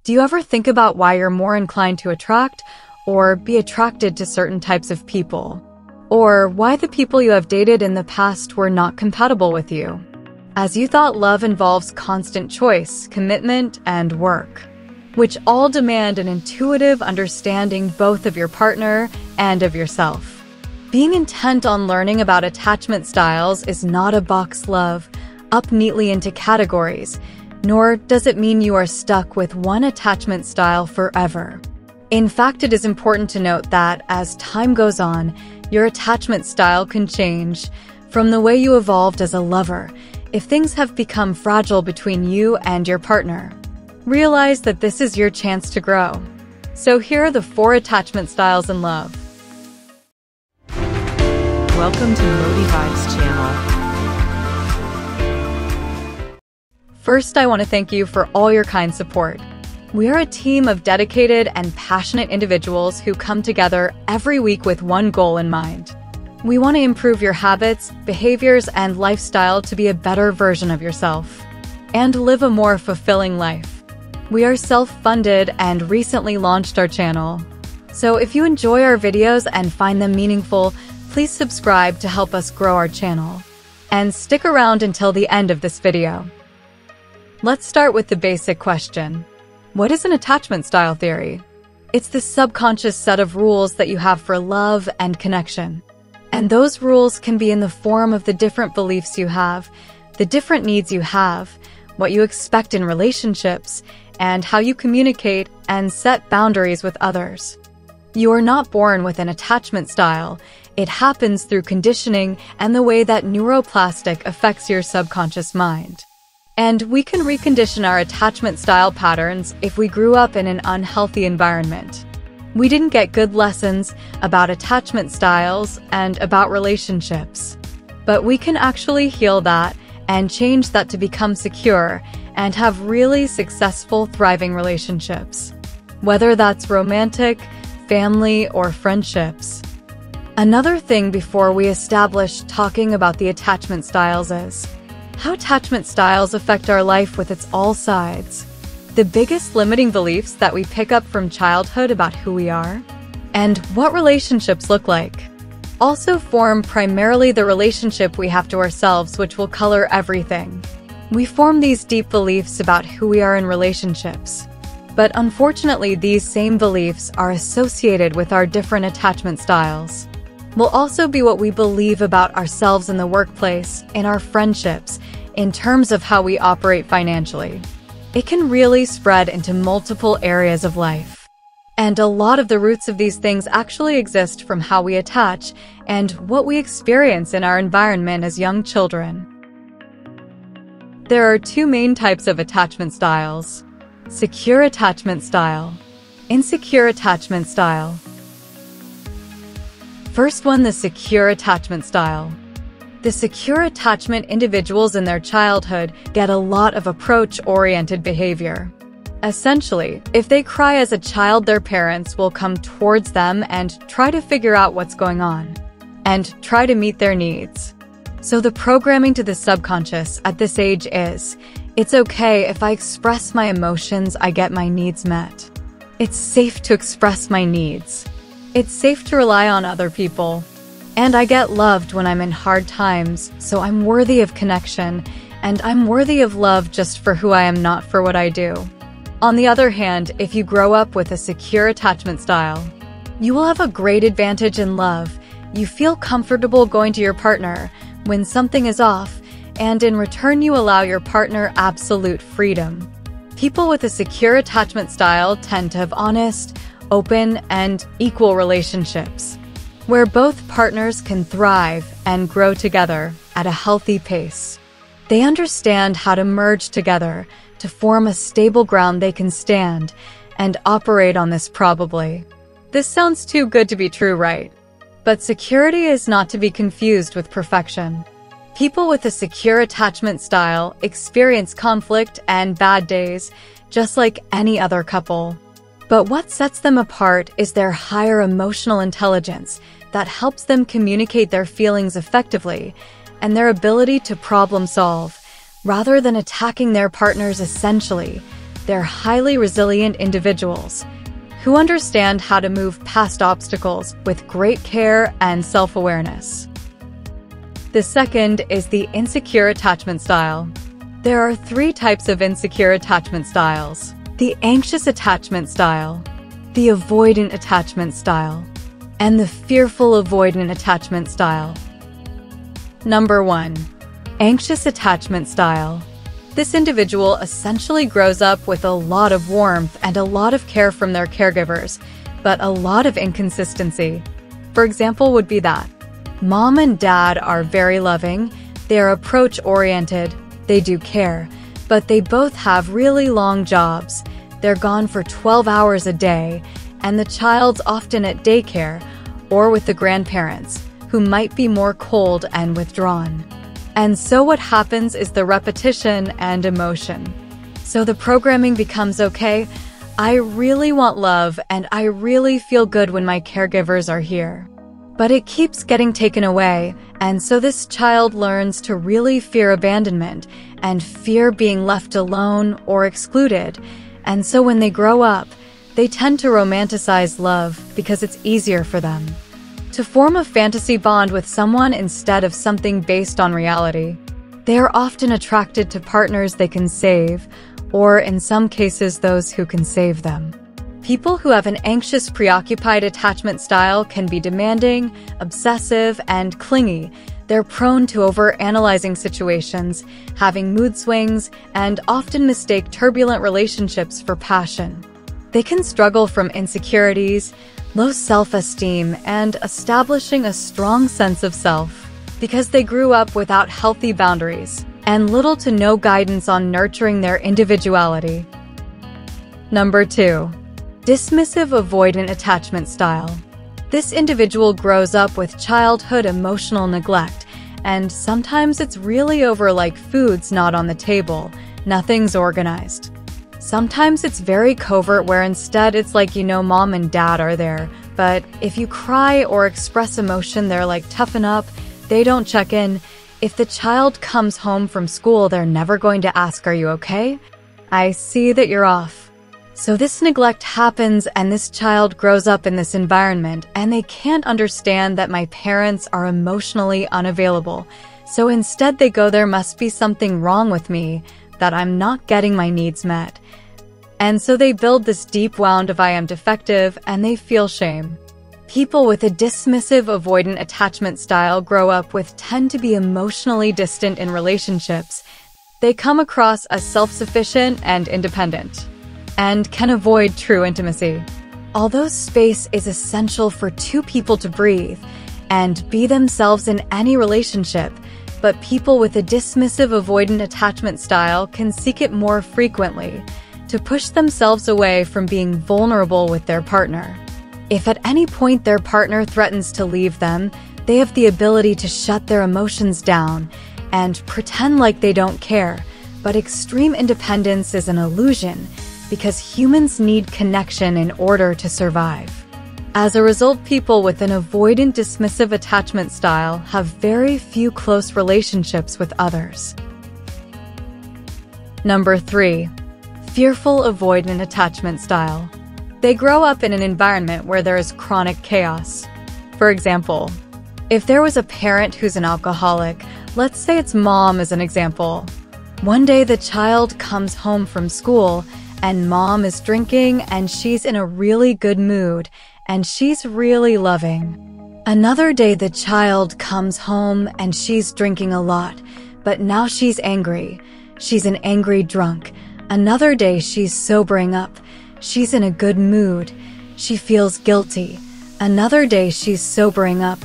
Do you ever think about why you're more inclined to attract or be attracted to certain types of people? Or why the people you have dated in the past were not compatible with you? As you thought love involves constant choice, commitment, and work, which all demand an intuitive understanding both of your partner and of yourself. Being intent on learning about attachment styles is not a box love up neatly into categories, nor does it mean you are stuck with one attachment style forever. In fact, it is important to note that as time goes on, your attachment style can change from the way you evolved as a lover if things have become fragile between you and your partner. Realize that this is your chance to grow. So here are the 4 attachment styles in love. Welcome to Motivibes channel. First, I want to thank you for all your kind support. We are a team of dedicated and passionate individuals who come together every week with one goal in mind. We want to improve your habits, behaviors, and lifestyle to be a better version of yourself and live a more fulfilling life. We are self-funded and recently launched our channel. So if you enjoy our videos and find them meaningful, please subscribe to help us grow our channel. And stick around until the end of this video. Let's start with the basic question. What is an attachment style theory? It's the subconscious set of rules that you have for love and connection. And those rules can be in the form of the different beliefs you have, the different needs you have, what you expect in relationships, and how you communicate and set boundaries with others. You are not born with an attachment style. It happens through conditioning and the way that neuroplastic affects your subconscious mind. And we can recondition our attachment style patterns if we grew up in an unhealthy environment. We didn't get good lessons about attachment styles and about relationships. But we can actually heal that and change that to become secure and have really successful, thriving relationships. Whether that's romantic, family, or friendships. Another thing before we establish talking about the attachment styles is how attachment styles affect our life with its all sides. The biggest limiting beliefs that we pick up from childhood about who we are and what relationships look like also form primarily the relationship we have to ourselves, which will color everything. We form these deep beliefs about who we are in relationships. But unfortunately, these same beliefs are associated with our different attachment styles. Will also be what we believe about ourselves in the workplace, in our friendships, in terms of how we operate financially. It can really spread into multiple areas of life. And a lot of the roots of these things actually exist from how we attach and what we experience in our environment as young children. There are 2 main types of attachment styles: secure attachment style, insecure attachment style. First one, the secure attachment style. The secure attachment individuals in their childhood get a lot of approach-oriented behavior. Essentially, if they cry as a child, their parents will come towards them and try to figure out what's going on, and try to meet their needs. So the programming to the subconscious at this age is, it's okay if I express my emotions, I get my needs met. It's safe to express my needs. It's safe to rely on other people. And I get loved when I'm in hard times, so I'm worthy of connection, and I'm worthy of love just for who I am, not for what I do. On the other hand, if you grow up with a secure attachment style, you will have a great advantage in love. You feel comfortable going to your partner when something is off, and in return you allow your partner absolute freedom. People with a secure attachment style tend to have honest, open, and equal relationships, where both partners can thrive and grow together at a healthy pace. They understand how to merge together to form a stable ground they can stand and operate on this probably. This sounds too good to be true, right? But security is not to be confused with perfection. People with a secure attachment style experience conflict and bad days just like any other couple. But what sets them apart is their higher emotional intelligence that helps them communicate their feelings effectively and their ability to problem solve, rather than attacking their partners essentially, They're highly resilient individuals who understand how to move past obstacles with great care and self-awareness. The second is the insecure attachment style. There are 3 types of insecure attachment styles: the anxious attachment style, the avoidant attachment style, and the fearful avoidant attachment style. Number 1. Anxious attachment style. This individual essentially grows up with a lot of warmth and a lot of care from their caregivers, but a lot of inconsistency. For example would be that mom and dad are very loving, they are approach-oriented, they do care, but they both have really long jobs. They're gone for 12 hours a day, and the child's often at daycare or with the grandparents, who might be more cold and withdrawn. And so what happens is the repetition and emotion. So the programming becomes, okay, I really want love and I really feel good when my caregivers are here. But it keeps getting taken away, and so this child learns to really fear abandonment and fear being left alone or excluded. And so when they grow up, they tend to romanticize love because it's easier for them to form a fantasy bond with someone instead of something based on reality. They are often attracted to partners they can save, or in some cases, those who can save them. People who have an anxious, preoccupied attachment style can be demanding, obsessive, and clingy. They're prone to overanalyzing situations, having mood swings, and often mistake turbulent relationships for passion. They can struggle from insecurities, low self-esteem, and establishing a strong sense of self because they grew up without healthy boundaries and little to no guidance on nurturing their individuality. Number 2. Dismissive avoidant attachment style. This individual grows up with childhood emotional neglect, and sometimes it's really over like food's not on the table, nothing's organized. Sometimes it's very covert where instead it's like mom and dad are there, but if you cry or express emotion they're like toughen up, they don't check in. If the child comes home from school they're never going to ask, are you okay? I see that you're off. So this neglect happens and this child grows up in this environment and they can't understand that my parents are emotionally unavailable. So instead they go, there must be something wrong with me, that I'm not getting my needs met. And so they build this deep wound of I am defective and they feel shame. People with a dismissive avoidant attachment style grow up with tend to be emotionally distant in relationships. They come across as self-sufficient and independent, and can avoid true intimacy. Although space is essential for 2 people to breathe and be themselves in any relationship, but people with a dismissive avoidant attachment style can seek it more frequently to push themselves away from being vulnerable with their partner. If at any point their partner threatens to leave them, they have the ability to shut their emotions down and pretend like they don't care. But extreme independence is an illusion because humans need connection in order to survive. As a result, people with an avoidant dismissive attachment style have very few close relationships with others. Number 3. Fearful avoidant attachment style. They grow up in an environment where there is chronic chaos. For example, if there was a parent who's an alcoholic, let's say it's mom as an example. One day the child comes home from school and mom is drinking and she's in a really good mood and she's really loving. Another day the child comes home and she's drinking a lot, but now she's angry. She's an angry drunk. Another day she's sobering up. She's in a good mood. She feels guilty. Another day she's sobering up.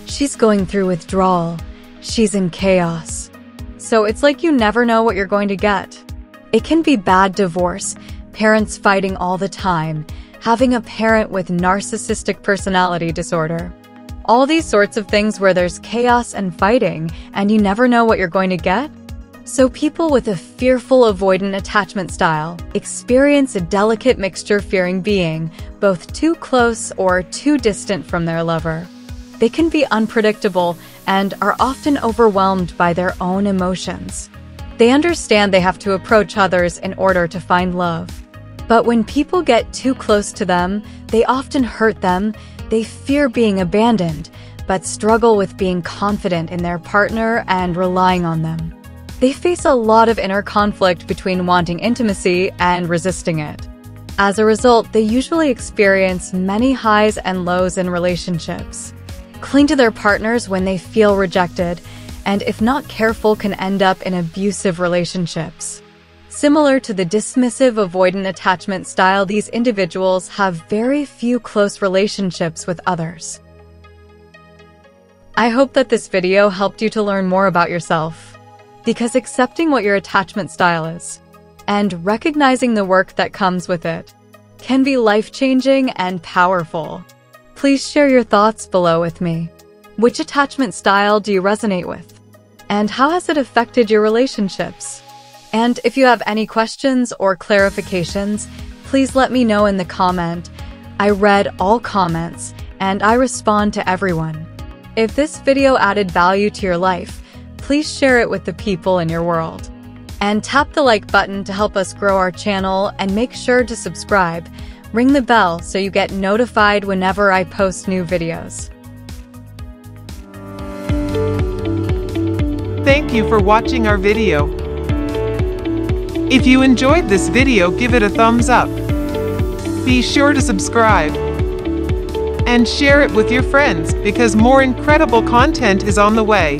She's going through withdrawal. She's in chaos. So it's like you never know what you're going to get. It can be bad divorce, parents fighting all the time, having a parent with narcissistic personality disorder. All these sorts of things where there's chaos and fighting, and you never know what you're going to get. So people with a fearful avoidant attachment style experience a delicate mixture fearing being both too close or too distant from their lover. They can be unpredictable and are often overwhelmed by their own emotions. They understand they have to approach others in order to find love. But when people get too close to them, they often hurt them. They fear being abandoned, but struggle with being confident in their partner and relying on them. They face a lot of inner conflict between wanting intimacy and resisting it. As a result, they usually experience many highs and lows in relationships. Cling to their partners when they feel rejected, and if not careful, can end up in abusive relationships. Similar to the dismissive avoidant attachment style, these individuals have very few close relationships with others. I hope that this video helped you to learn more about yourself, because accepting what your attachment style is and recognizing the work that comes with it can be life-changing and powerful. Please share your thoughts below with me. Which attachment style do you resonate with? And how has it affected your relationships? And if you have any questions or clarifications, please let me know in the comment. I read all comments and I respond to everyone. If this video added value to your life, please share it with the people in your world. And tap the like button to help us grow our channel, and make sure to subscribe. Ring the bell so you get notified whenever I post new videos. Thank you for watching our video. If you enjoyed this video, give it a thumbs up. Be sure to subscribe and share it with your friends, because more incredible content is on the way.